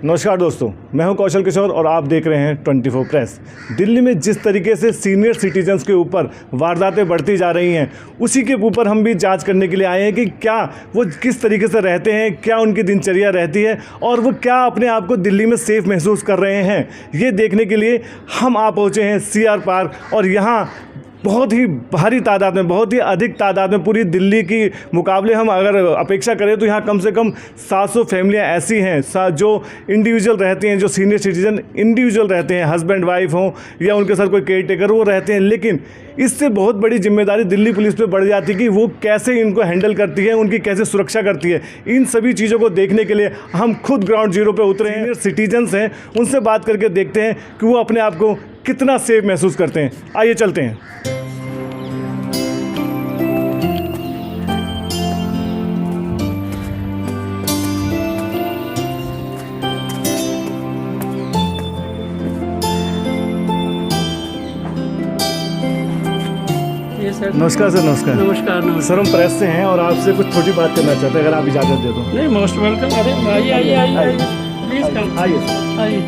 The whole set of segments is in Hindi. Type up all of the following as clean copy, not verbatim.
नमस्कार दोस्तों, मैं हूं कौशल किशोर और आप देख रहे हैं 24 प्रेस। दिल्ली में जिस तरीके से सीनियर सिटीजन्स के ऊपर वारदातें बढ़ती जा रही हैं, उसी के ऊपर हम भी जांच करने के लिए आए हैं कि क्या वो किस तरीके से रहते हैं, क्या उनकी दिनचर्या रहती है और वो क्या अपने आप को दिल्ली में सेफ महसूस कर रहे हैं। ये देखने के लिए हम आ पहुँचे हैं सीआर पार्क और यहाँ बहुत ही भारी तादाद में, बहुत ही अधिक तादाद में, पूरी दिल्ली की मुकाबले हम अगर अपेक्षा करें तो यहाँ कम से कम 700 फैमिलियाँ ऐसी हैं जो इंडिविजुअल रहती हैं, जो सीनियर सिटीजन इंडिविजुअल रहते हैं, हस्बैंड वाइफ हों या उनके साथ कोई केयर टेकर वो रहते हैं। लेकिन इससे बहुत बड़ी जिम्मेदारी दिल्ली पुलिस पे बढ़ जाती है कि वो कैसे इनको हैंडल करती है, उनकी कैसे सुरक्षा करती है। इन सभी चीज़ों को देखने के लिए हम खुद ग्राउंड जीरो पे उतरे हैं। सीनियर सिटीजन्स हैं, उनसे बात करके देखते हैं कि वो अपने आप को कितना सेफ महसूस करते हैं। आइए चलते हैं। नमस्कार सर। नमस्कार। नमस्कार। सर हम प्रेस से हैं और आपसे कुछ छोटी बात करना चाहते हैं, अगर आप इजाज़त दे दो। नहीं, मोस्ट वेलकम। अरे आइए प्लीज़ कम। आइए,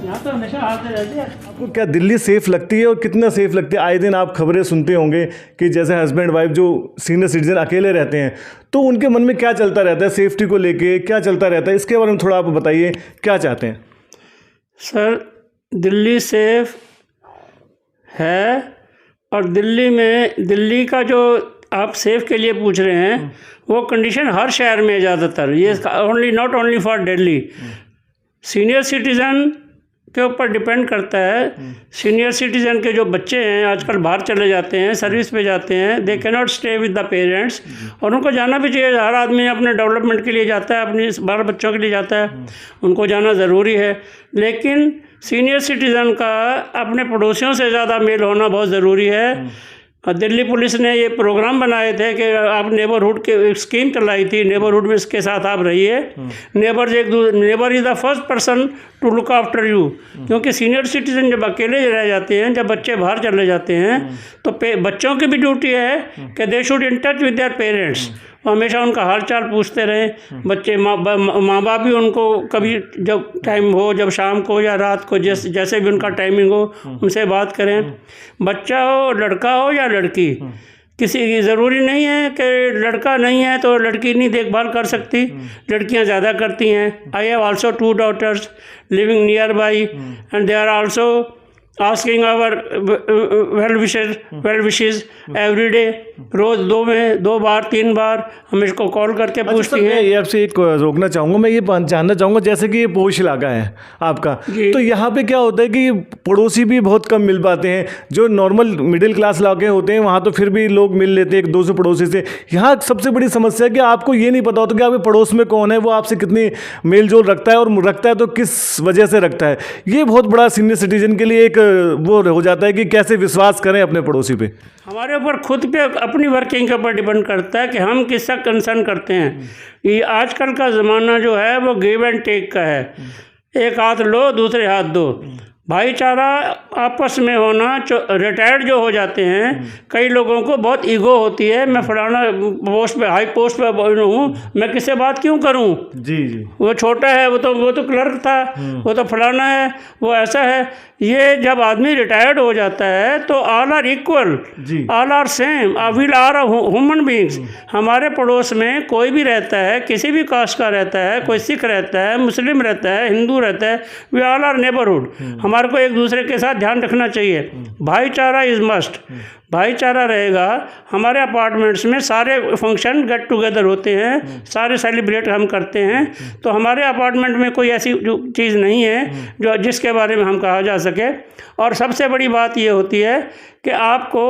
यहाँ तो हमेशा आते रहते हैं। आपको क्या दिल्ली सेफ़ लगती है और कितना सेफ़ लगती है? आए दिन आप खबरें सुनते होंगे कि जैसे हस्बैंड वाइफ जो सीनियर सिटीजन अकेले रहते हैं, तो उनके मन में क्या चलता रहता है, सेफ्टी को लेके क्या चलता रहता है? इसके बारे में थोड़ा आप बताइए, क्या चाहते हैं? सर, दिल्ली सेफ है और दिल्ली का जो आप सेफ के लिए पूछ रहे हैं वो कंडीशन हर शहर में ज़्यादातर, ये not only for Delhi. Senior citizen के ऊपर डिपेंड करता है। सीनियर सिटीज़न के जो बच्चे हैं आजकल बाहर चले जाते हैं, सर्विस पे जाते हैं, they cannot stay with the parents, और उनको जाना भी चाहिए। हर आदमी अपने डेवलपमेंट के लिए जाता है, अपने बाल बच्चों के लिए जाता है, उनको जाना ज़रूरी है। लेकिन सीनियर सिटीज़न का अपने पड़ोसियों से ज़्यादा मेल होना बहुत ज़रूरी है। दिल्ली पुलिस ने ये प्रोग्राम बनाए थे कि आप नेबरहुड के स्कीम चलाई थी, नेबरहुड में इसके साथ आप रहिए। Neighbour is the first person to look after you, क्योंकि सीनियर सिटीज़न जब अकेले रह जाते हैं, जब बच्चे बाहर चले जाते हैं, तो बच्चों की भी ड्यूटी है कि they should in touch with their parents, हमेशा उनका हाल चाल पूछते रहें। बच्चे माँ बाप भी उनको कभी जब टाइम हो, जब शाम को या रात को, जैसे भी उनका टाइमिंग हो, उनसे बात करें। बच्चा हो, लड़का हो या लड़की, किसी की ज़रूरी नहीं है कि लड़का नहीं है तो लड़की नहीं देखभाल कर सकती, लड़कियां ज़्यादा करती हैं। I have also 2 daughters living nearby and they are also asking our well wishes every day. रोज़ 2 बार 3 बार हम इसको कॉल करके पूछती हैं। ये आपसे एक रोकना चाहूँगा, मैं ये जानना चाहूँगा, जैसे कि ये पोश इलाका है आपका, तो यहाँ पे क्या होता है कि पड़ोसी भी बहुत कम मिल पाते हैं। जो नॉर्मल मिडिल क्लास इलाके होते हैं वहाँ तो फिर भी लोग मिल लेते हैं 1-2 पड़ोसी से। यहाँ सबसे बड़ी समस्या है कि आपको ये नहीं पता होता कि आपके पड़ोस में कौन है, वो आपसे कितनी मेल जोल रखता है, और रखता है तो किस वजह से रखता है। ये बहुत बड़ा सीनियर सिटीजन के लिए एक वो हो जाता है कि कैसे विश्वास करें अपने पड़ोसी पे। हमारे ऊपर खुद पे अपनी वर्किंग के ऊपर डिपेंड करता है कि हम किसका कंसर्न करते हैं। ये आजकल का ज़माना जो है वो गिव एंड टेक का है, एक हाथ लो दूसरे हाथ दो। भाईचारा आपस में होना। रिटायर्ड जो हो जाते हैं, कई लोगों को बहुत ईगो होती है, मैं फलाना पोस्ट पे, हाई पोस्ट पे हूँ, मैं किससे बात क्यों करूँ? जी। वो छोटा है, वो तो क्लर्क था, वो तो फलाना है, वो ऐसा है। ये जब आदमी रिटायर्ड हो जाता है तो all are equal, all are same, we are human beings. हमारे पड़ोस में कोई भी रहता है, किसी भी कास्ट का रहता है, कोई सिख रहता है, मुस्लिम रहता है, हिंदू रहता है, वी ऑल आर नेबरहुड। हमारे को एक दूसरे के साथ ध्यान रखना चाहिए। भाईचारा इज़ मस्ट। भाईचारा रहेगा। हमारे अपार्टमेंट्स में सारे फंक्शन गेट टुगेदर होते हैं, सारे सेलिब्रेट हम करते हैं, तो हमारे अपार्टमेंट में कोई ऐसी चीज़ नहीं है जो जिसके बारे में हम कहा जा सके। और सबसे बड़ी बात ये होती है कि आपको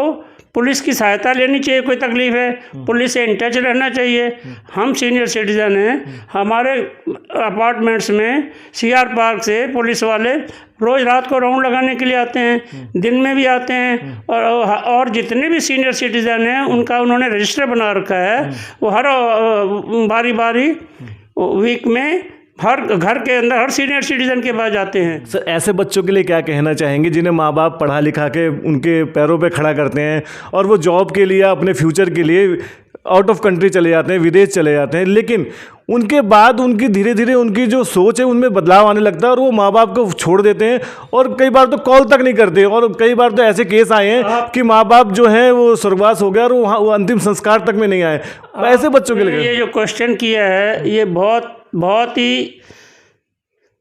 पुलिस की सहायता लेनी चाहिए, कोई तकलीफ़ है पुलिस से इन टच रहना चाहिए। हम सीनियर सिटीज़न हैं, हमारे अपार्टमेंट्स में सीआर पार्क से पुलिस वाले रोज़ रात को राउंड लगाने के लिए आते हैं, दिन में भी आते हैं। और जितने भी सीनियर सिटीज़न हैं उनका उन्होंने रजिस्टर बना रखा है। वो हर बारी वीक में हर घर के अंदर हर सीनियर सिटीजन के पास जाते हैं। सर, ऐसे बच्चों के लिए क्या कहना चाहेंगे जिन्हें माँ बाप पढ़ा लिखा के उनके पैरों पे खड़ा करते हैं और वो जॉब के लिए, अपने फ्यूचर के लिए आउट ऑफ कंट्री चले जाते हैं, विदेश चले जाते हैं, लेकिन उनके बाद उनकी धीरे धीरे उनकी जो सोच है उनमें बदलाव आने लगता है और वो माँ बाप को छोड़ देते हैं और कई बार तो कॉल तक नहीं करते। और कई बार तो ऐसे केस आए हैं कि माँ बाप जो हैं वो स्वर्गवास हो गया और वो अंतिम संस्कार तक में नहीं आए। ऐसे बच्चों के लिए ये जो क्वेश्चन किया है ये बहुत बहुत ही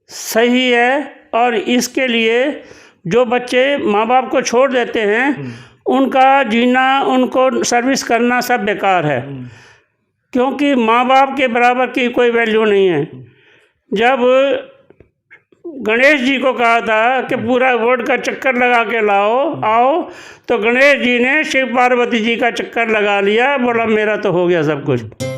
सही है। और इसके लिए जो बच्चे माँ बाप को छोड़ देते हैं उनका जीना, उनको सर्विस करना सब बेकार है, क्योंकि माँ बाप के बराबर की कोई वैल्यू नहीं है। जब गणेश जी को कहा था कि पूरा वर्ल्ड का चक्कर लगा के आओ, तो गणेश जी ने शिव पार्वती जी का चक्कर लगा लिया, बोला मेरा तो हो गया सब कुछ।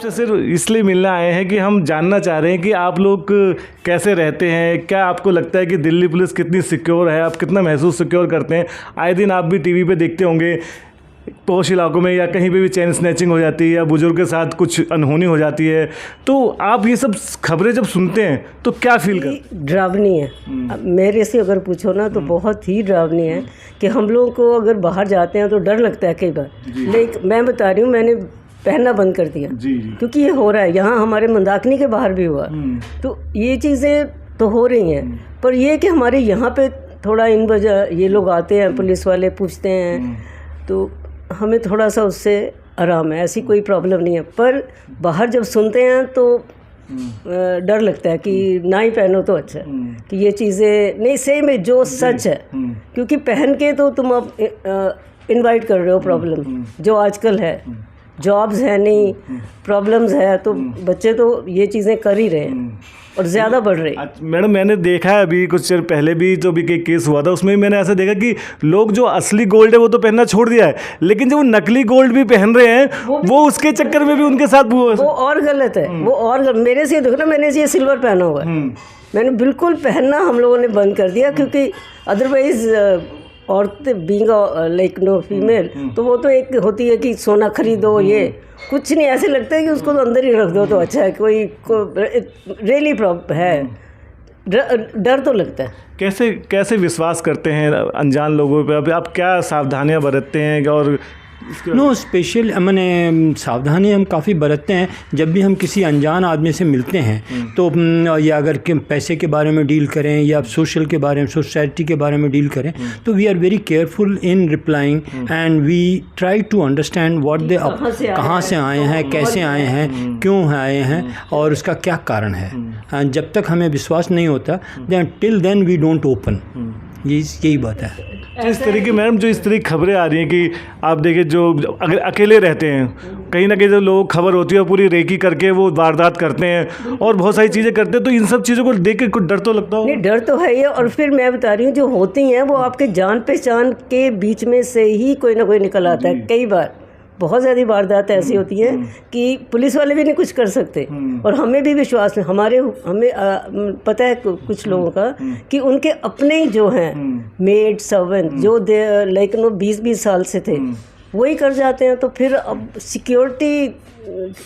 आपसे सिर्फ इसलिए मिलना आए हैं कि हम जानना चाह रहे हैं कि आप लोग कैसे रहते हैं, क्या आपको लगता है कि दिल्ली पुलिस कितनी सिक्योर है, आप कितना महसूस सिक्योर करते हैं। आए दिन आप भी टीवी पे देखते होंगे पॉश इलाकों में या कहीं पे भी चेन स्नैचिंग हो जाती है या बुजुर्ग के साथ कुछ अनहोनी हो जाती है, तो आप ये सब खबरें जब सुनते हैं तो क्या फील करते हैं? डरावनी है। अब मेरे से अगर पूछो ना तो बहुत ही डरावनी है कि हम लोगों को अगर बाहर जाते हैं तो डर लगता है कई बार। लेकिन मैं बता रही हूँ, मैंने पहनना बंद कर दिया क्योंकि ये हो रहा है। यहाँ हमारे मंदाकिनी के बाहर भी हुआ, तो ये चीज़ें तो हो रही हैं। पर ये कि हमारे यहाँ पे थोड़ा इन वजह ये लोग आते हैं, पुलिस वाले पूछते हैं, तो हमें थोड़ा सा उससे आराम है, ऐसी कोई प्रॉब्लम नहीं है। पर बाहर जब सुनते हैं तो डर लगता है कि ना ही पहनो तो अच्छा कि ये चीज़ें नहीं सही में जो सच है, क्योंकि पहन के तो तुम अब इनवाइट कर रहे हो प्रॉब्लम जो आजकल है। जॉब्स है नहीं, प्रॉब्लम्स है, तो बच्चे तो ये चीज़ें कर ही रहे हैं और ज़्यादा बढ़ रही। मैडम मैंने देखा है अभी कुछ देर पहले भी जो भी केस हुआ था उसमें मैंने ऐसा देखा कि लोग जो असली गोल्ड है वो तो पहनना छोड़ दिया है, लेकिन जो वो नकली गोल्ड भी पहन रहे हैं वो उसके चक्कर में भी उनके साथ वो और गलत है। वो और मेरे से देखो ना, मैंने ये सिल्वर पहना हुआ है, मैंने बिल्कुल पहनना हम लोगों ने बंद कर दिया, क्योंकि अदरवाइज औरतें बीइंग लाइक नो फीमेल, तो वो तो एक होती है कि सोना खरीदो, ये कुछ नहीं, ऐसे लगता है कि उसको तो अंदर ही रख दो तो अच्छा है। कोई रियली प्रॉब्लम है, डर तो लगता है। कैसे कैसे विश्वास करते हैं अनजान लोगों पे? आप क्या सावधानियां बरतते हैं? और नो स्पेशल मैंने सावधानी हम काफ़ी बरतते हैं। जब भी हम किसी अनजान आदमी से मिलते हैं तो या अगर पैसे के बारे में डील करें या सोशल के बारे में, सोसाइटी के बारे में डील करें, तो we are very careful in replying and we try to understand what they कहाँ से आए हैं, कैसे आए हैं, क्यों आए हैं और उसका क्या कारण है। जब तक हमें विश्वास नहीं होता till then we don't open. यही बात है। इस तरीके मैडम जो इस तरह की खबरें आ रही हैं कि आप देखिए जो अगर अकेले रहते हैं कहीं ना कहीं जो लोग खबर होती है पूरी रेकी करके वो वारदात करते हैं और बहुत सारी चीज़ें करते हैं, तो इन सब चीज़ों को देख के कुछ डर तो लगता हो? नहीं, डर तो है ही। और फिर मैं बता रही हूँ जो होती हैं वो आपके जान पहचान के बीच में से ही कोई ना कोई निकल आता है। कई बार बहुत ज़्यादा वारदात ऐसी होती हैं कि पुलिस वाले भी नहीं कुछ कर सकते और हमें भी विश्वास है, हमें पता है कुछ लोगों का कि उनके अपने जो हैं मेड सर्वेंट जो लाइक 20-20 साल से थे वही कर जाते हैं, तो फिर अब सिक्योरिटी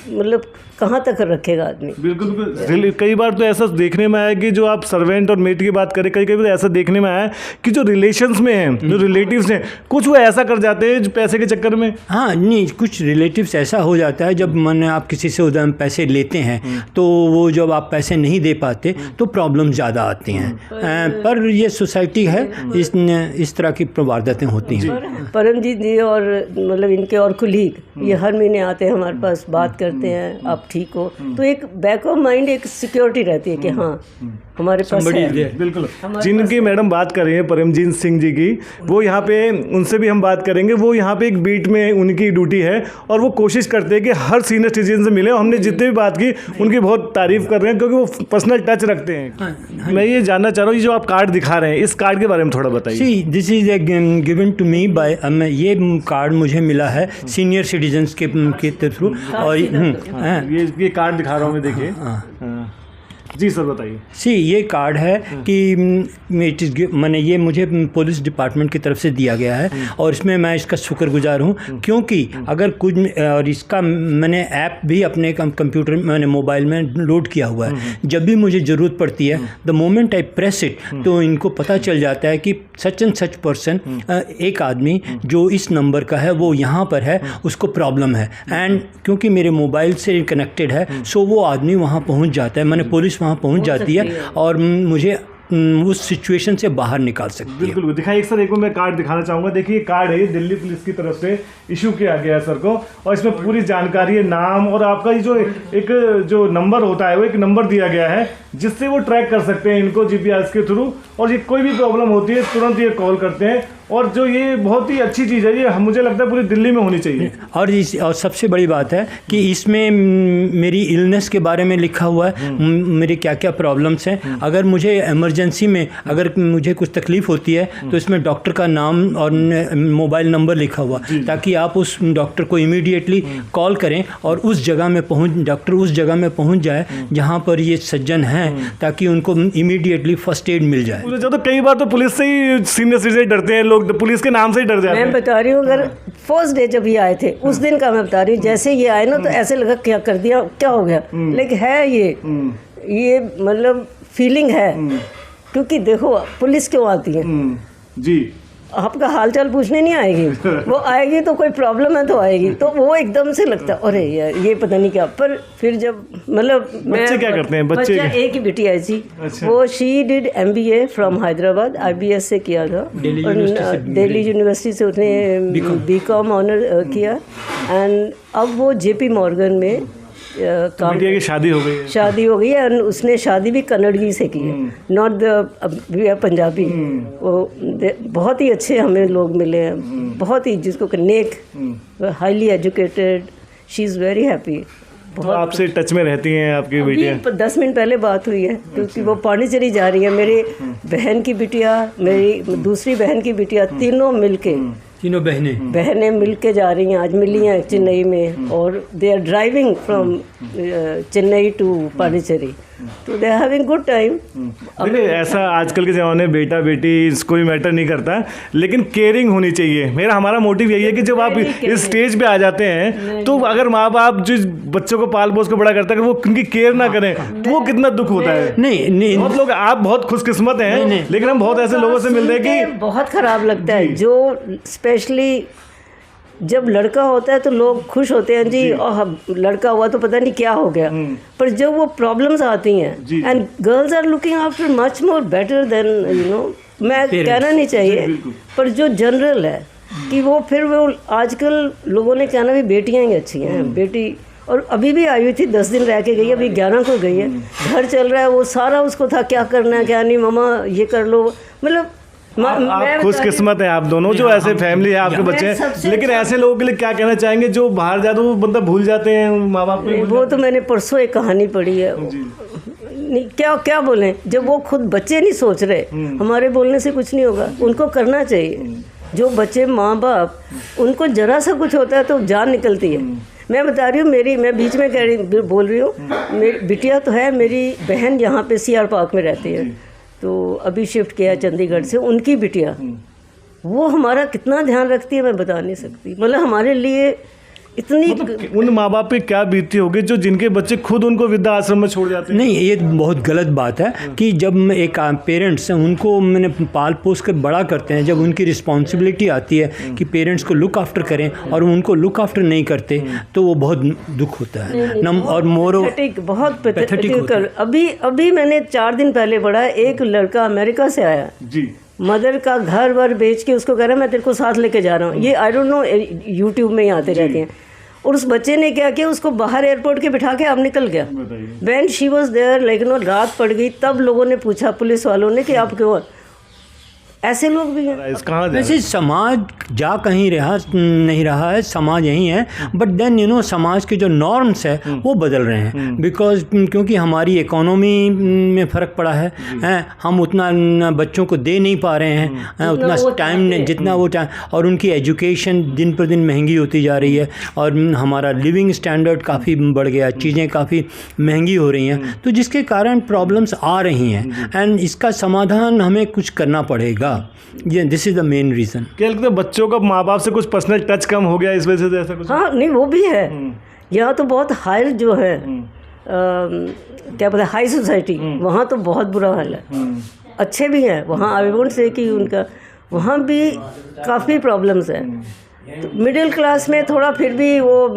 मतलब कहाँ तक रखेगा आदमी? बिल्कुल। कई बार तो ऐसा देखने में आया कि जो आप सर्वेंट और मेट की बात करें, कई बार ऐसा देखने में आया कि जो रिलेशंस में हैं, जो रिलेटिव्स हैं, कुछ वो ऐसा कर जाते हैं जो पैसे के चक्कर में। हाँ नहीं, कुछ रिलेटिव्स ऐसा हो जाता है जब मन आप किसी से उधर पैसे लेते हैं तो वो जब आप पैसे नहीं दे पाते तो प्रॉब्लम ज़्यादा आती हैं। पर ये सोसाइटी है, इस तरह की वारदातें होती हैं। परमजीत जी और मतलब इनके और कुलीग ये हर महीने आते हैं हमारे पास, बात करते हैं आप ठीक हो, तो एक बैक ऑफ माइंड एक सिक्योरिटी रहती है कि हाँ हमारे पास है। बिल्कुल। जिनकी मैडम बात कर रही हैं परमजीत सिंह जी की, वो यहाँ पे उनसे भी हम बात करेंगे। वो यहाँ पे एक बीट में उनकी ड्यूटी है और वो कोशिश करते हैं कि हर सीनियर सिटीजन से मिले। हमने जितने भी बात की उनकी बहुत तारीफ कर रहे हैं क्योंकि वो पर्सनल टच रखते हैं। मैं ये जानना चाह रहा हूँ, ये जो आप कार्ड दिखा रहे हैं इस कार्ड के बारे में थोड़ा बताइए। See this is given to me by, ये कार्ड मुझे मिला है सीनियर सिटीजन्स के थ्रू। और ये कार्ड दिखा रहा हूँ मैं, देखिए। जी सर बताइए। ये कार्ड है कि मैंने ये मुझे पुलिस डिपार्टमेंट की तरफ से दिया गया है और इसमें मैं इसका शुक्रगुजार हूँ, क्योंकि अगर कुछ और इसका मैंने ऐप भी अपने कंप्यूटर मैंने मोबाइल में लोड किया हुआ है। जब भी मुझे ज़रूरत पड़ती है, the moment I press it, तो इनको पता चल जाता है कि सच एंड सच पर्सन, एक आदमी जो इस नंबर का है वो यहाँ पर है, उसको प्रॉब्लम है। एंड क्योंकि मेरे मोबाइल से कनेक्टेड है, सो वो आदमी वहाँ पहुँच जाता है, मैंने पुलिस वहाँ पहुँच जाती है और मुझे उस सिचुएशन से बाहर निकाल सकती है। बिल्कुल दिखाइए सर, एक मैं कार्ड दिखाना चाहूँगा। देखिए कार्ड है, दिल्ली पुलिस की तरफ से इशू किया गया है सर को, और इसमें पूरी जानकारी है, नाम और आपका ये जो एक जो नंबर होता है वो एक नंबर दिया गया है जिससे वो ट्रैक कर सकते हैं इनको जीपीएस के थ्रू, और ये कोई भी प्रॉब्लम होती है तुरंत ये कॉल करते हैं। और जो ये बहुत ही अच्छी चीज़ है, ये मुझे लगता है पूरी दिल्ली में होनी चाहिए। और सबसे बड़ी बात है कि इसमें मेरी इलनेस के बारे में लिखा हुआ है, मेरे क्या क्या प्रॉब्लम्स हैं। अगर मुझे इमरजेंसी में अगर मुझे कुछ तकलीफ़ होती है तो इसमें डॉक्टर का नाम और मोबाइल नंबर लिखा हुआ, ताकि आप उस डॉक्टर को इमीडिएटली कॉल करें और उस जगह में डॉक्टर उस जगह में पहुँच जाए जहाँ पर ये सज्जन हैं, ताकि उनको इमीडिएटली फर्स्ट एड मिल जाए। तो कई बार तो पुलिस से ही सीनियर सिटीजन डरते हैं लोग, तो पुलिस के नाम से ही डर जाते हैं। मैं बता रही हूँ, अगर फर्स्ट डे जब ये आए थे उस दिन का मैं बता रही हूँ, जैसे ये आए ना तो ऐसे लगा क्या कर दिया, क्या हो गया, लेकिन है ये मतलब फीलिंग है। क्योंकि देखो पुलिस क्यों आती है जी, आपका हालचाल पूछने नहीं आएगी, वो आएगी तो कोई प्रॉब्लम है तो आएगी, तो वो एकदम से लगता है अरे यार ये पता नहीं क्या। पर फिर जब मतलब बच्चे क्या करते हैं? बच्चे एक ही बेटी आई थी, वो she did MBA from Hyderabad, IBS से किया था, दिल्ली यूनिवर्सिटी से उसने BCom ऑनर किया, एंड अब वो JP मॉर्गन में काम, की शादी हो गई है, और उसने शादी भी कन्नड़गी से की है, नॉट द पंजाबी। वो बहुत ही अच्छे हमें लोग मिले हैं, बहुत ही जिसको नेक, highly educated, she is very happy. तो आपसे टच में रहती हैं आपकी बेटियाँ? 10 मिनट पहले बात हुई है, क्योंकि वो पांडिचेरी जा रही है। मेरी बहन की बिटिया, मेरी दूसरी बहन की बिटिया, तीनों बहनें मिल के जा रही हैं, आज मिली हैं चेन्नई में, और they are driving from Chennai to Pondicherry, तो they are having good time. ऐसा आजकल के ज़माने में बेटा बेटी कोई मैटर नहीं करता, लेकिन केयरिंग होनी चाहिए। हमारा मोटिव यही है कि जब आप इस स्टेज पे आ जाते हैं तो अगर माँ बाप जिस बच्चों को पाल पोस के बड़ा करता है, अगर वो उनकी केयर ना करें तो वो कितना दुख होता है। नहीं बहुत लोग, आप बहुत खुशकिस्मत हैं, लेकिन हम बहुत ऐसे लोगों से मिलते हैं कि बहुत ख़राब लगता है। जो स्पेशली जब लड़का होता है तो लोग खुश होते हैं जी, और लड़का हुआ तो पता नहीं क्या हो गया, पर जब वो प्रॉब्लम्स आती हैं, and girls are looking after much more better than मैं कहना नहीं चाहिए, पर जो जनरल है कि वो फिर वो आजकल लोगों ने कहना भी बेटियां ही अच्छी हैं, बेटी। और अभी भी आई हुई थी, 10 दिन रह के गई, अभी 11 को गई है, घर चल रहा है, वो सारा उसको था क्या करना है क्या नहीं, मम्मा ये कर लो, मतलब आप खुशकिस्मत हैं आप दोनों, जो ऐसे फैमिली है, आपके बच्चे हैं। लेकिन ऐसे लोगों के लिए क्या कहना चाहेंगे जो बाहर जाते वो बंदा भूल जाते हैं माँ बाप को? वो तो मैंने परसों एक कहानी पढ़ी है, नहीं क्या बोलें, जब वो खुद बच्चे नहीं सोच रहे, हमारे बोलने से कुछ नहीं होगा, उनको करना चाहिए। जो बच्चे माँ बाप, उनको जरा सा कुछ होता है तो जान निकलती है। मैं बता रही हूँ, मैं बीच में बोल रही हूँ, मेरी बिटिया तो है, मेरी बहन यहाँ पे CR पार्क में रहती है, तो अभी शिफ्ट किया चंडीगढ़ से, उनकी बिटिया, वो हमारा कितना ध्यान रखती है मैं बता नहीं सकती। मतलब हमारे लिए इतनी, उन माँ बाप पे क्या बीतती होगी जो जिनके बच्चे खुद उनको वृद्धा आश्रम में छोड़ जाते हैं? नहीं, ये बहुत गलत बात है कि जब एक पेरेंट्स उनको मैंने पाल पोस कर बड़ा करते हैं, जब उनकी रिस्पॉन्सिबिलिटी आती है कि पेरेंट्स को लुक आफ्टर करें और उनको लुक आफ्टर नहीं करते तो वो बहुत दुख होता है। और बहुत पैथेटिक। अभी मैंने 4 दिन पहले पढ़ा, एक लड़का अमेरिका से आया जी, मदर का घर वर बेच के उसको कह रहा है मैं तेरे को साथ लेके जा रहा हूँ। ये आई डोंट नो, यूट्यूब में ही आते रहते हैं। और उस बच्चे ने क्या किया, उसको बाहर एयरपोर्ट के बिठा के अब निकल गया। व्हेन शी वाज देयर, लेकिन रात पड़ गई, तब लोगों ने पूछा, पुलिस वालों ने, कि आप क्यों, ऐसे लोग भी हैं। कहाँ जा वैसे समाज जा कहीं नहीं रहा है, समाज यही है, बट देन समाज के जो नॉर्म्स है वो बदल रहे हैं, बिकॉज क्योंकि हमारी इकोनॉमी में फ़र्क पड़ा है, हम उतना बच्चों को दे नहीं पा रहे हैं, उतना टाइम जितना वो टाइम, और उनकी एजुकेशन दिन पर दिन महंगी होती जा रही है, और हमारा लिविंग स्टैंडर्ड काफ़ी बढ़ गया, चीज़ें काफ़ी महंगी हो रही हैं, तो जिसके कारण प्रॉब्लम्स आ रही हैं, एंड इसका समाधान हमें कुछ करना पड़ेगा। ये this is the main reason. क्या लगता है बच्चों का माँ बाप से कुछ पर्सनल टच कम हो गया इस वजह से, ऐसा कुछ? हाँ, नहीं वो भी है। यहाँ तो बहुत हाई जो है क्या बोलते हैं, हाई सोसाइटी, वहाँ तो बहुत बुरा हाल है। अच्छे भी हैं वहाँ, आई वोंट से कि उनका वहाँ भी काफ़ी प्रॉब्लम्स है। तो मिडिल क्लास में थोड़ा फिर भी वो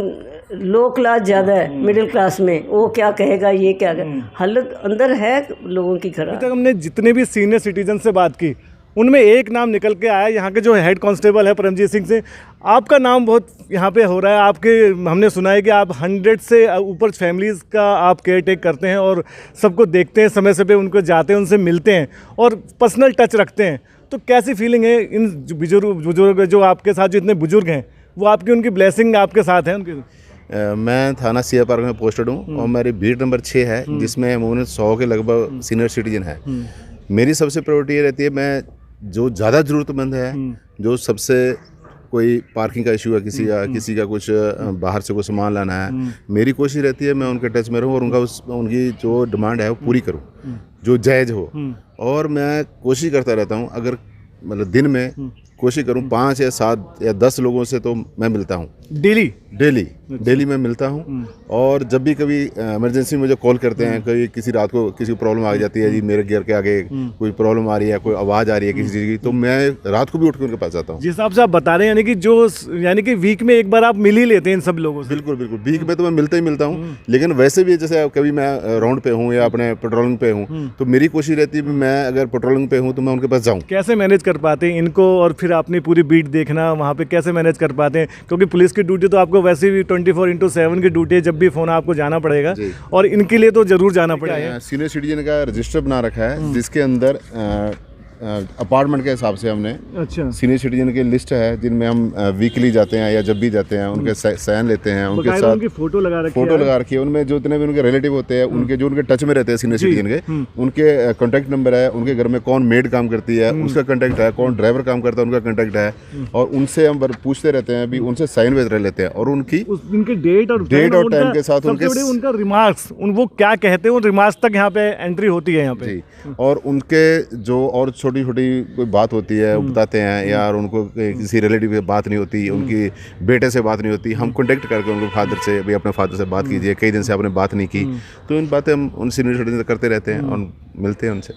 लो क्लास ज़्यादा है, मिडिल क्लास में वो क्या कहेगा, ये क्या हालत अंदर है लोगों की खराब। अभी तक हमने जितने भी सीनियर सिटीजन से बात की उनमें एक नाम निकल के आया, यहाँ के जो हेड कांस्टेबल है परमजीत सिंह से। आपका नाम बहुत यहाँ पे हो रहा है। आपके हमने सुना है कि आप 100 से ऊपर फैमिलीज़ का आप केयर टेक करते हैं और सबको देखते हैं, समय पे उनको जाते हैं, उनसे मिलते हैं और पर्सनल टच रखते हैं। तो कैसी फीलिंग है इन बुजुर्ग जो आपके साथ जो इतने बुजुर्ग हैं, वो आपकी उनकी ब्लेसिंग आपके साथ है उनकी? मैं थाना सिया पार्क में पोस्टेड हूँ और मेरी बीट नंबर 6 है, जिसमें अमूमन 100 के लगभग सीनियर सिटीजन है। मेरी सबसे प्रायोरिटी ये रहती है, मैं जो ज़्यादा ज़रूरतमंद है, जो सबसे कोई पार्किंग का इशू है, किसी का कुछ बाहर से कुछ सामान लाना है, मेरी कोशिश रहती है मैं उनके टच में रहूँ और उनकी जो डिमांड है वो पूरी करूँ, जो जायज़ हो। और मैं कोशिश करता रहता हूँ, अगर मतलब दिन में कोशिश करूँ 5 या 7 या 10 लोगों से तो मैं मिलता हूँ डेली मैं मिलता हूँ। और जब भी कभी इमरजेंसी मुझे कॉल करते हैं, कभी किसी रात को किसी को प्रॉब्लम आ जाती है, जी मेरे घर के आगे कोई प्रॉब्लम आ रही है, कोई आवाज़ आ रही है किसी चीज़ की, तो मैं रात को भी उठ कर उनके पास जाता हूँ। जिस हिसाब से आप बता रहे हैं यानी कि वीक में एक बार आप मिल ही लेते हैं इन सब लोगों से? बिल्कुल वीक में तो मैं मिलता ही मिलता हूँ, लेकिन वैसे भी जैसे कभी मैं राउंड पे हूँ या अपने पेट्रोलिंग पे हूँ, तो मेरी कोशिश रहती है कि मैं अगर पेट्रोलिंग पे हूँ तो मैं उनके पास जाऊँ। कैसे मैनेज कर पाते हैं इनको और फिर अपनी पूरी बीट देखना, वहाँ पे कैसे मैनेज कर पाते हैं? क्योंकि पुलिस की ड्यूटी तो आपको वैसे भी 24/7 की ड्यूटी है, जब भी फ़ोन आपको जाना पड़ेगा और इनके लिए तो ज़रूर जाना पड़ेगा। सीनियर सिटीजन का रजिस्टर बना रखा है, जिसके अंदर अपार्टमेंट के हिसाब से हमने सीनियर सिटीजन की लिस्ट है, जिनमें हम वीकली जाते हैं या जब भी जाते हैं उनके साइन लेते हैं, उनके साथ उनकी फोटो लगा रखी है। उनमें जो इतने भी उनके रिलेटिव होते हैं, उनके जो उनके टच में रहते हैं सीनियर सिटीजन के, उनके कॉन्टैक्ट नंबर है, उनके घर में कौन मेड काम करती है उसका कॉन्टैक्ट है, कौन ड्राइवर काम करता है उनका कॉन्टैक्ट है, और उनसे हम पूछते रहते हैं, अभी उनसे साइन वगैरह लेते हैं और उनकी डेट और टाइम के साथ उनका रिमार्क्स, वो क्या कहते हैं उन रिमार्क्स तक यहाँ पे एंट्री होती है यहाँ पे। और उनके जो और छोटी छोटी कोई बात होती है वो बताते हैं, यार उनको किसी रिलेटिव से बात नहीं होती, उनकी बेटे से बात नहीं होती, हम कांटेक्ट करके उनको फादर से, भाई अपने फादर से बात कीजिए, कई दिन से आपने बात नहीं की, तो इन बातें हम उन सीनियर सिटीजन से करते रहते हैं और मिलते हैं उनसे।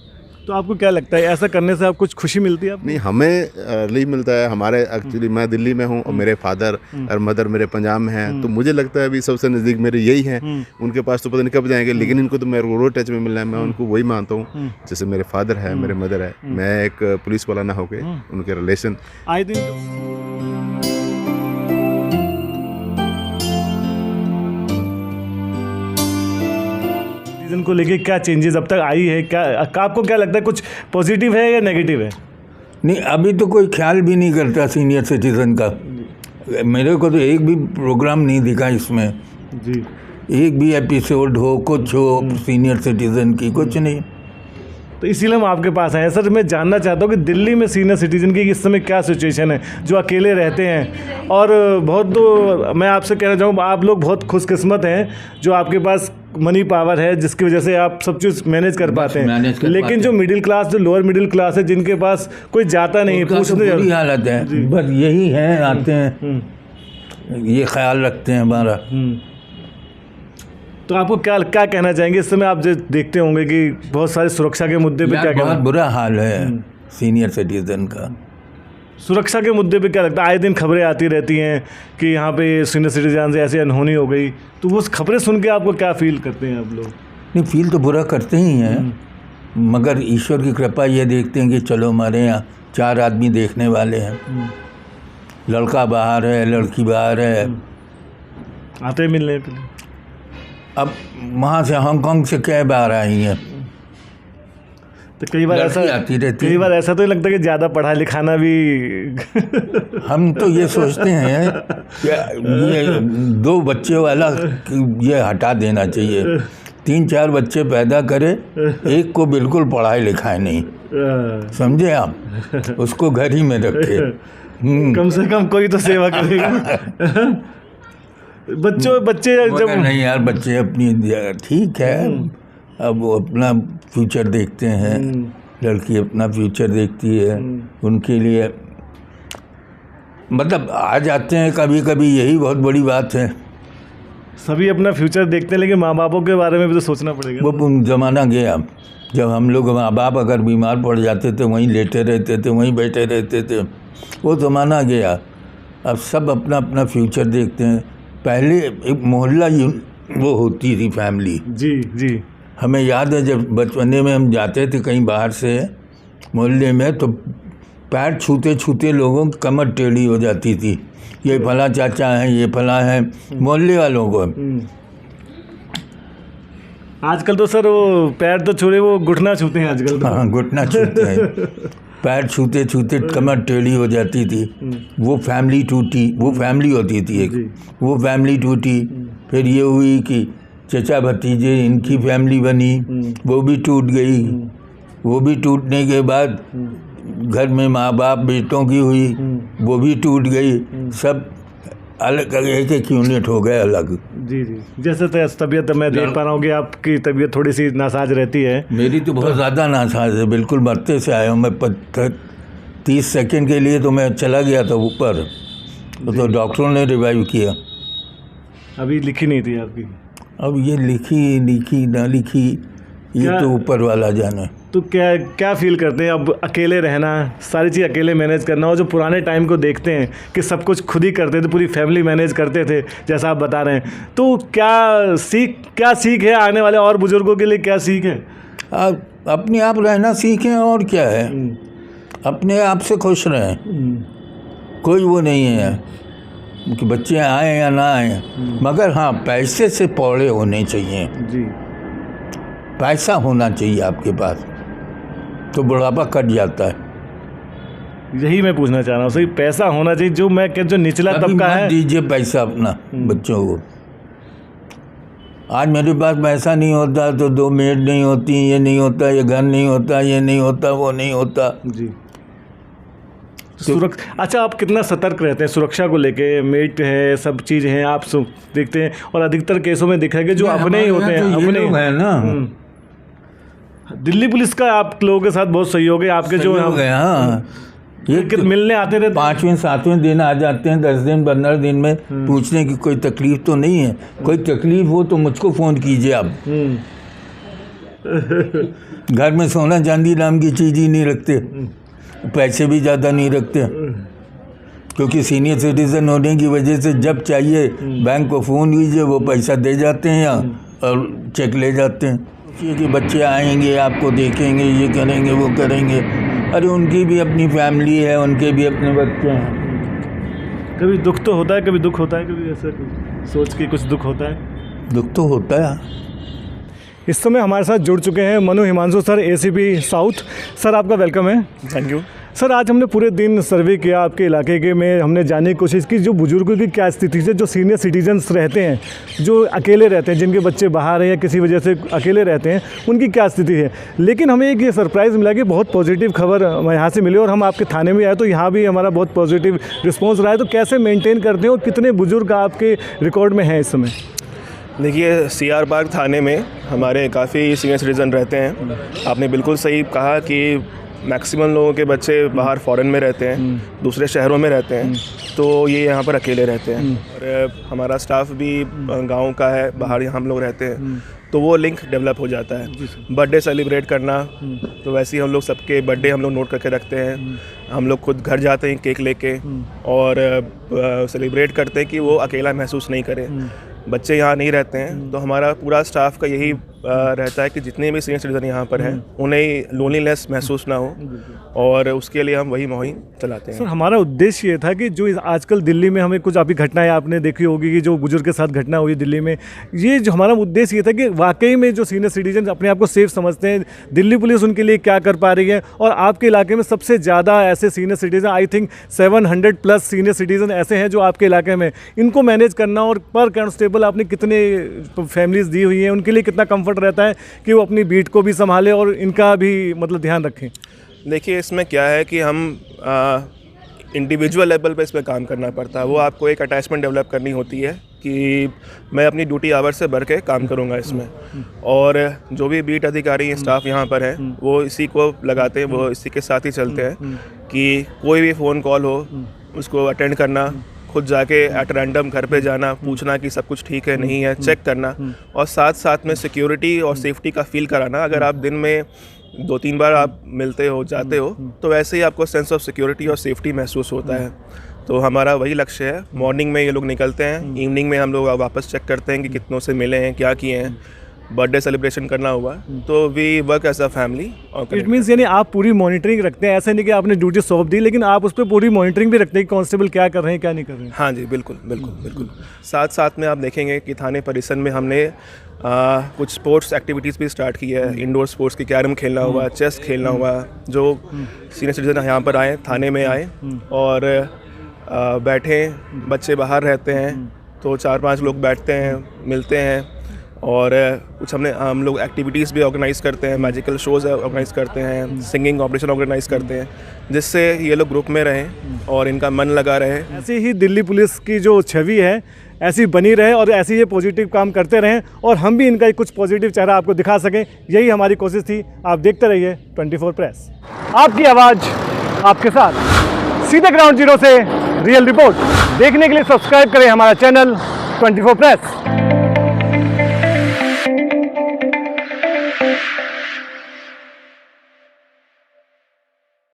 तो आपको क्या लगता है ऐसा करने से आप कुछ खुशी मिलती है? नहीं, हमें रिलीफ मिलता है। हमारे एक्चुअली मैं दिल्ली में हूँ और मेरे फादर और मदर मेरे पंजाब में हैं, तो मुझे लगता है अभी सबसे नज़दीक मेरे यही हैं। उनके पास तो पता नहीं कब जाएंगे, लेकिन इनको तो मेरे रोज टच में मिलना है। मैं उनको वही मानता हूँ, जैसे मेरे फादर है, मेरे मदर है। मैं एक पुलिस वाला ना होके उनके रिलेशन आए दिन को लेके क्या चेंजेस अब तक आई है? क्या आपको क्या लगता है, कुछ पॉजिटिव है या नेगेटिव है? नहीं, अभी तो कोई ख्याल भी नहीं करता सीनियर सिटीज़न का। मेरे को तो एक भी प्रोग्राम नहीं दिखा इसमें जी, एक भी एपिसोड हो, कुछ हो सीनियर सिटीज़न की, कुछ नहीं। तो इसीलिए हम आपके पास आए हैं। सर, मैं जानना चाहता हूँ कि दिल्ली में सीनियर सिटीज़न की इस समय क्या सिचुएशन है, जो अकेले रहते हैं। और बहुत तो मैं आपसे कहना चाहूँ, आप लोग बहुत खुशकिस्मत हैं जो आपके पास मनी पावर है, जिसकी वजह से आप सब चीज़ मैनेज कर पाते हैं। लेकिन जो मिडिल क्लास, जो लोअर मिडिल क्लास है, जिनके पास कोई जाता नहीं, पूछने बुरी हालत है, बस यही है, आते हैं, ये ख्याल रखते हैं हमारा। तो आपको क्या कहना चाहेंगे इस समय? आप जो देखते होंगे कि बहुत सारे सुरक्षा के मुद्दे पे क्या कहना? बहुत बुरा हाल है सीनियर सिटीजन का। सुरक्षा के मुद्दे पे क्या लगता है? आए दिन खबरें आती रहती हैं कि यहाँ पे सीनियर सिटीजन से ऐसी अनहोनी हो गई, तो वो खबरें सुन के आपको क्या फील करते हैं आप लोग? नहीं, फील तो बुरा करते ही हैं, मगर ईश्वर की कृपा ये देखते हैं कि चलो हमारे यहाँ 4 आदमी देखने वाले हैं, लड़का बाहर है, लड़की बाहर है, आते मिलने के लिए। अब वहाँ से हांगकांग से कैब आ रही हैं। तो कई बार ऐसा लड़की आती रहती है। कई बार ऐसा तो नहीं लगता कि ज़्यादा पढ़ा लिखाना भी हम तो ये सोचते हैं कि ये 2 बच्चे वाला ये हटा देना चाहिए, 3-4 बच्चे पैदा करे, एक को बिल्कुल पढ़ाई लिखाए नहीं, समझे आप, उसको घर ही में रखे। कम से कम कोई तो सेवा करेगा। बच्चे मगर जब नहीं यार, बच्चे अपनी ठीक है, अब वो अपना फ्यूचर देखते हैं, लड़की अपना फ्यूचर देखती है, उनके लिए मतलब आ जाते हैं कभी कभी, यही बहुत बड़ी बात है। सभी अपना फ्यूचर देखते हैं, लेकिन माँ बापों के बारे में भी तो सोचना पड़ेगा। वो ज़माना गया, जब हम लोग माँ बाप अगर बीमार पड़ जाते थे वहीं लेटे रहते थे, वहीं बैठे रहते थे, वो ज़माना गया। अब सब अपना अपना फ्यूचर देखते हैं। पहले एक मोहल्ला वो होती थी फैमिली। जी जी। हमें याद है जब बचपने में हम जाते थे कहीं बाहर से मोहल्ले में, तो पैर छूते छूते लोगों की कमर टेढ़ी हो जाती थी, ये फला चाचा है, ये फला है, मोहल्ले वालों को। आजकल तो सर वो पैर तो छूटे, वो घुटना छूते हैं आजकल तो। हाँ, घुटना छूते हैं, पैर छूते छूते कमर टेढ़ी हो जाती थी। वो फैमिली टूटी, वो फैमिली होती थी एक, वो फैमिली टूटी। फिर ये हुई कि चचा भतीजे इनकी फैमिली बनी, वो भी टूट गई। वो भी टूटने के बाद घर में माँ बाप बेटों की हुई, वो भी टूट गई। सब अलग एक एक यूनिट हो गए अलग। जी जी। जैसे तबीयत मैं देख पा रहा हूँ कि आपकी तबीयत थोड़ी सी नासाज रहती है। मेरी तो बहुत ज़्यादा नासाज है, बिल्कुल मरते से आया हूँ मैं। 30 सेकंड के लिए तो मैं चला गया था ऊपर, तो डॉक्टरों ने रिवाइव किया। अभी लिखी नहीं थी आपकी? अब ये लिखी ना लिखी, ये तो ऊपर वाला जाने। तो क्या फील करते हैं अब अकेले रहना, सारी चीज़ अकेले मैनेज करना, और जो पुराने टाइम को देखते हैं कि सब कुछ खुद ही करते थे, पूरी फैमिली मैनेज करते थे जैसा आप बता रहे हैं, तो क्या सीख है आने वाले और बुजुर्गों के लिए? क्या सीख है? आप अपने आप रहना सीखें, और क्या है, अपने आप से खुश रहें। कोई वो नहीं है कि बच्चे आए या ना आए, मगर हाँ पैसे से पौड़े होने चाहिए जी। पैसा होना चाहिए आपके पास, तो बुढ़ापा कट जाता है। यही मैं पूछना चाह रहा हूँ, सही पैसा होना चाहिए। जो निचला तबका है, दीजिए पैसा अपना बच्चों को। आज मेरे पास पैसा नहीं होता तो 2 मेड नहीं होती, ये नहीं होता, ये घर नहीं होता, ये नहीं होता, वो नहीं होता जी। अच्छा, आप कितना सतर्क रहते हैं सुरक्षा को लेके? मेट है, सब चीज़ है, आप देखते हैं, और अधिकतर केसों में देखा गया जो अपने ही होते हैं, अपने है ना। दिल्ली पुलिस का आप लोगों के साथ बहुत सहयोग है, आपके जो हाँ, ये मिलने आते थे 5वें 7वें दिन आ जाते हैं, 10 दिन 15 दिन में, पूछने की कोई तकलीफ तो नहीं है। कोई तकलीफ हो तो मुझको फ़ोन कीजिए आप। घर में सोना चांदी नाम की चीज़ ही नहीं रखते, पैसे भी ज़्यादा नहीं रखते, क्योंकि सीनियर सिटीज़न होने की वजह से जब चाहिए बैंक को फ़ोन कीजिए, वो पैसा दे जाते हैं और चेक ले जाते हैं। कि बच्चे आएंगे, आपको देखेंगे, ये करेंगे, वो करेंगे। अरे उनकी भी अपनी फैमिली है, उनके भी अपने बच्चे हैं। कभी दुख तो होता है, कभी दुख होता है, कभी ऐसा सोच के कुछ दुख होता है? दुख तो होता है। इस समय हमारे साथ जुड़ चुके हैं Manu Himanshu sir, ACP south. Sir आपका वेलकम है। Thank you sir. आज हमने पूरे दिन सर्वे किया आपके इलाके के में, हमने जानने की कोशिश की जो बुजुर्गों की क्या स्थिति है, जो सीनियर सिटीजन्स रहते हैं, जो अकेले रहते हैं, जिनके बच्चे बाहर हैं या किसी वजह से अकेले रहते हैं, उनकी क्या स्थिति है। लेकिन हमें एक ये सरप्राइज़ मिला कि बहुत पॉजिटिव खबर यहाँ से मिली, और हम आपके थाने में आए तो यहाँ भी हमारा बहुत पॉजिटिव रिस्पॉन्स रहा है। तो कैसे मेनटेन करते हैं और कितने बुजुर्ग आपके रिकॉर्ड में हैं इस समय? देखिए, CR बाग थाने में हमारे काफ़ी सीनियर सिटीज़न रहते हैं। आपने बिल्कुल सही कहा कि मैक्सिमम लोगों के बच्चे बाहर फॉरेन में रहते हैं, दूसरे शहरों में रहते हैं, तो ये यहाँ पर अकेले रहते हैं। और हमारा स्टाफ भी गांव का है, बाहर हम लोग रहते हैं, तो वो लिंक डेवलप हो जाता है। बर्थडे सेलिब्रेट करना, तो वैसे ही हम लोग सबके बर्थडे हम लोग नोट करके रखते हैं। हम लोग खुद घर जाते हैं केक लेके, और सेलिब्रेट करते हैं कि वो अकेला महसूस नहीं करे। बच्चे यहाँ नहीं रहते हैं, तो हमारा पूरा स्टाफ का यही रहता है कि जितने भी सीनियर सिटीज़न यहाँ पर हैं उन्हें लोनलीनेस महसूस ना हो, और उसके लिए हम वही मुहिम चलाते हैं। सर, हमारा उद्देश्य ये था कि जो आजकल दिल्ली में हमें कुछ अभी घटनाएं आपने देखी होगी कि जो बुजुर्ग के साथ घटना हुई दिल्ली में, ये जो हमारा उद्देश्य ये था कि वाकई में जो सीनियर सिटीजन अपने आप को सेफ समझते हैं, दिल्ली पुलिस उनके लिए क्या कर पा रही है। और आपके इलाके में सबसे ज़्यादा ऐसे senior citizen, I think 700+ senior citizen ऐसे हैं जो आपके इलाके में, इनको मैनेज करना, और पर कांस्टेबल आपने कितने फैमिलीज़ दी हुई हैं, उनके लिए कितना कंफर्ट रहता है कि वो अपनी बीट को भी संभालें और इनका भी मतलब ध्यान रखें? देखिए, इसमें क्या है कि हम इंडिविजुअल लेवल पे इस पर काम करना पड़ता है। वो आपको एक अटैचमेंट डेवलप करनी होती है कि मैं अपनी ड्यूटी आवर से बढ़ के काम करूँगा इसमें, और जो भी बीट अधिकारी स्टाफ यहाँ पर है वो इसी को लगाते हैं, वो इसी के साथ ही चलते हैं कि कोई भी फ़ोन कॉल हो उसको अटेंड करना, खुद जाके एट रैंडम घर पे जाना, पूछना कि सब कुछ ठीक है नहीं है, चेक करना, और साथ साथ में सिक्योरिटी और सेफ्टी का फील कराना। अगर आप दिन में 2-3 बार आप मिलते हो, जाते हो, तो वैसे ही आपको सेंस ऑफ सिक्योरिटी और सेफ्टी महसूस होता है। तो हमारा वही लक्ष्य है। मॉर्निंग में ये लोग निकलते हैं, इवनिंग में हम लोग वापस चेक करते हैं कि कितनों से मिले हैं, क्या किए हैं, बर्थडे सेलिब्रेशन करना हुआ, तो we work as a family. It means यानी आप पूरी मॉनिटरिंग रखते हैं, ऐसा नहीं कि आपने ड्यूटी सौंप दी, लेकिन आप उस पर पूरी मॉनिटरिंग भी रखते हैं कि कांस्टेबल क्या कर रहे हैं, क्या नहीं कर रहे हैं? हाँ जी, बिल्कुल बिल्कुल बिल्कुल। साथ साथ में आप देखेंगे कि थाने परिसर में हमने कुछ स्पोर्ट्स एक्टिविटीज़ भी स्टार्ट की है। इंडोर स्पोर्ट्स की कैरम खेलना हुआ, चेस खेलना हुआ। जो सीनियर सिटीजन यहाँ पर आए, थाने में आए और बैठे, बच्चे बाहर रहते हैं तो 4-5 लोग बैठते हैं, मिलते हैं, और कुछ हम लोग एक्टिविटीज़ भी ऑर्गेनाइज़ करते हैं, मैजिकल शोज़ ऑर्गेनाइज़ करते हैं, सिंगिंग कॉम्पिटिशन ऑर्गेनाइज़ करते हैं, जिससे ये लोग ग्रुप में रहें और इनका मन लगा रहे। ऐसे ही दिल्ली पुलिस की जो छवि है ऐसी बनी रहे और ऐसे ये पॉजिटिव काम करते रहें, और हम भी इनका कुछ पॉजिटिव चेहरा आपको दिखा सकें, यही हमारी कोशिश थी। आप देखते रहिए 24 प्रेस, आपकी आवाज़ आपके साथ। सीधे ग्राउंड जीरो से रियल रिपोर्ट देखने के लिए सब्सक्राइब करें हमारा चैनल 24 प्रेस।